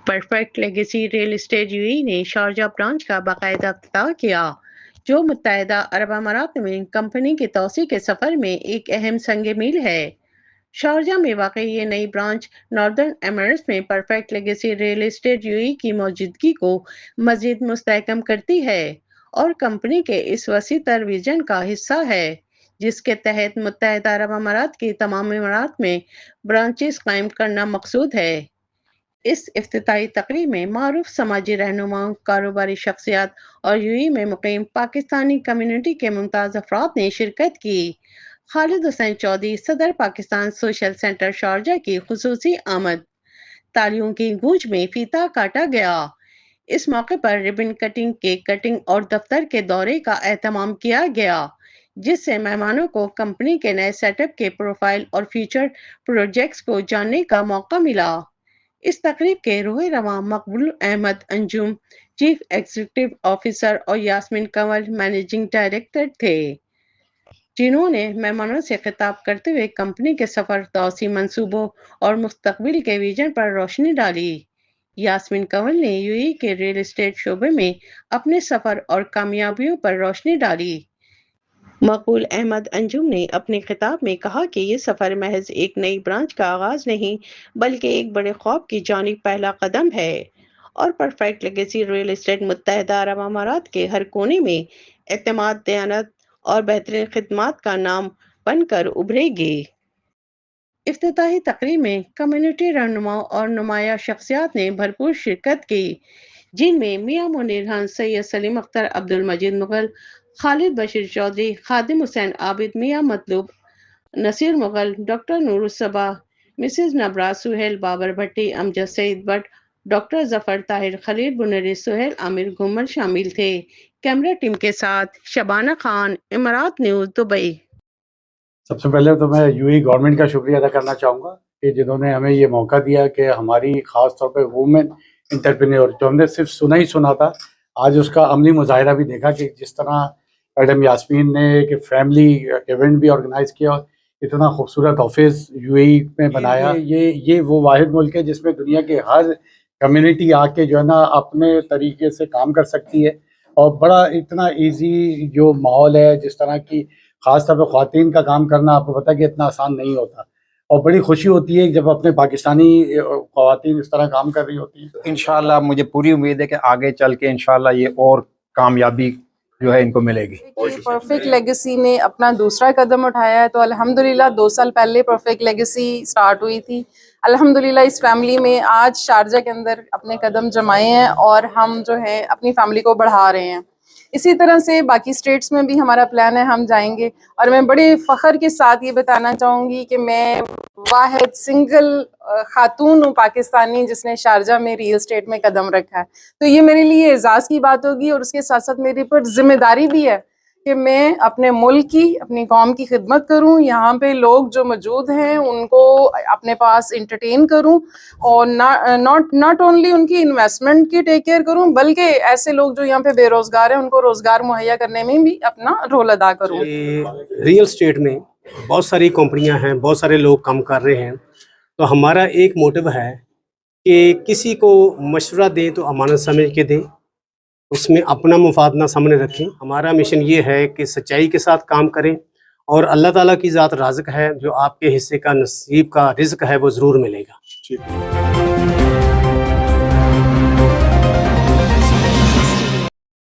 Perfect legacy real estate UAE ने Sharjah branch का बाकायदा इफ्तिताह किया, जो मुत्तहदा अरब अमारात में कंपनी के तोसी के सफर में एक अहम संग मील है। शारजा में वाक़ई ये नई ब्रांच नॉर्दर्न एमिरेट्स में perfect legacy real estate UAE की मौजूदगी को मजीद मुस्तहकम करती है और कंपनी के इस वसी तर विजन का हिस्सा है, जिसके तहत मुत्तहदा अरब अमारात की तमाम इमारात में ब्रांचेस कायम करना मकसूद है। इस इफ्तिताही तकरीब में मारूफ समाजी रहनुमाओं, कारोबारी शख्सियात और यूएई में मुकीम पाकिस्तानी कम्युनिटी के मुमताज़ अफराद ने शिरकत की। खालिद हुसैन चौधरी, सदर पाकिस्तान सोशल सेंटर शारजा की खुसूसी आमद। तालियों की गूंज में फीता काटा गया। इस मौके पर रिबन कटिंग, केक कटिंग और दफ्तर के दौरे का एहतमाम किया गया, जिससे मेहमानों को कंपनी के नए सेटअप के प्रोफाइल और फ्यूचर प्रोजेक्ट्स को जानने का मौका मिला। इस तकरीब के रूह रवां Maqbool Ahmed Anjum chief executive officer और यास्मीन कंवल मैनेजिंग डायरेक्टर थे, जिन्होंने मेहमानों से खिताब करते हुए कंपनी के सफर, तौसी मंसूबों और मुस्तकबिल के विजन पर रोशनी डाली। यास्मीन कंवल ने यूएई के रियल एस्टेट शोबे में अपने सफर और कामयाबियों पर रोशनी डाली। मकबूल अहमद अंजुम ने अपने खिताब में कहा कि ये सफ़र महज एक नई ब्रांच का आगाज़ नहीं, बल्कि एक बड़े ख्वाब की जानिब पहला कदम है और परफेक्ट लेगेसी रियल एस्टेट मुत्तहदा अरब अमारात के हर कोने में एतमाद, दयानत और बेहतरीन खिदमात का नाम बनकर उभरेगी। इफ्तिताही तकरीब में कम्युनिटी रहनुमाओं और नुमाया शख्सियात ने भरपूर शिरकत की, जिनमें मियां मुनीर खान, सैयद सलीम अख्तर, अब्दुल मजीद मुगल, खालिद बशीर चौधरी, खादिम हुसैन आबिद, मियां मतलूब, नसीर मुगल, डॉक्टर नूरुस्सबा, मिसेस नबराज सुहेल, बाबर भट्टी, अमजद सईद भट्ट, डॉक्टर जफर ताहिर, खलील बुनरी, सुहेल आमिर घुमल शामिल थे। कैमरा टीम के साथ शबाना खान, इमरात न्यूज़, दुबई। सबसे पहले तो मैं यूएई गवर्नमेंट का शुक्रिया अदा करना चाहूँगा कि जिन्होंने हमें ये मौका दिया कि हमारी ख़ास तौर पे वुमेन एंटरप्रेन्योर, जो हमने सिर्फ सुना ही सुना था, आज उसका अमली मुजाहिरा भी देखा कि जिस तरह मैडम यास्मीन ने एक फैमिली इवेंट भी ऑर्गेनाइज़ किया, इतना खूबसूरत ऑफिस यूएई में बनाया। ये वो वाहिद मुल्क है जिसमें दुनिया के हर कम्युनिटी आके जो है ना अपने तरीके से काम कर सकती है और बड़ा इतना ईजी जो माहौल है, जिस तरह की ख़ास तौर पर ख़वातीन का काम करना आपको पता है कि इतना आसान नहीं होता और बड़ी खुशी होती है जब अपने पाकिस्तानी ख़वातीन इस तरह काम कर रही होती हैं। इंशाल्लाह मुझे पूरी उम्मीद है कि आगे चल के इंशाल्लाह ये और कामयाबी जो है इनको मिलेगी। परफेक्ट लेगेसी ने अपना दूसरा कदम उठाया है, तो अल्हम्दुलिल्लाह 2 साल पहले परफेक्ट लेगेसी स्टार्ट हुई थी। अल्हम्दुलिल्लाह इस फैमिली में आज शारजा के अंदर अपने कदम जमाए हैं और हम जो है अपनी फैमिली को बढ़ा रहे हैं। इसी तरह से बाकी स्टेट्स में भी हमारा प्लान है, हम जाएंगे। और मैं बड़े फ़ख्र के साथ ये बताना चाहूँगी कि मैं वाहिद सिंगल खातून हूँ पाकिस्तानी जिसने शारजा में रियल एस्टेट में कदम रखा है। तो ये मेरे लिए एजाज़ की बात होगी और उसके साथ साथ मेरे पर जिम्मेदारी भी है कि मैं अपने मुल्क की, अपनी कौम की खिदमत करूं, यहाँ पे लोग जो मौजूद हैं उनको अपने पास इंटरटेन करूं और नॉट ओनली उनकी इन्वेस्टमेंट की टेक केयर करूं, बल्कि ऐसे लोग जो यहाँ पे बेरोज़गार हैं उनको रोज़गार मुहैया करने में भी अपना रोल अदा करूं। रियल एस्टेट में बहुत सारी कंपनियां हैं, बहुत सारे लोग काम कर रहे हैं, तो हमारा एक मोटिव है कि किसी को मशवरा दें तो अमानत समझ के दें, उसमें अपना मुफाद ना सामने रखें। हमारा मिशन ये है कि सच्चाई के साथ काम करें और अल्लाह ताला की ज़ात राज़िक है, जो आपके हिस्से का नसीब का रिज़्क है वो ज़रूर मिलेगा।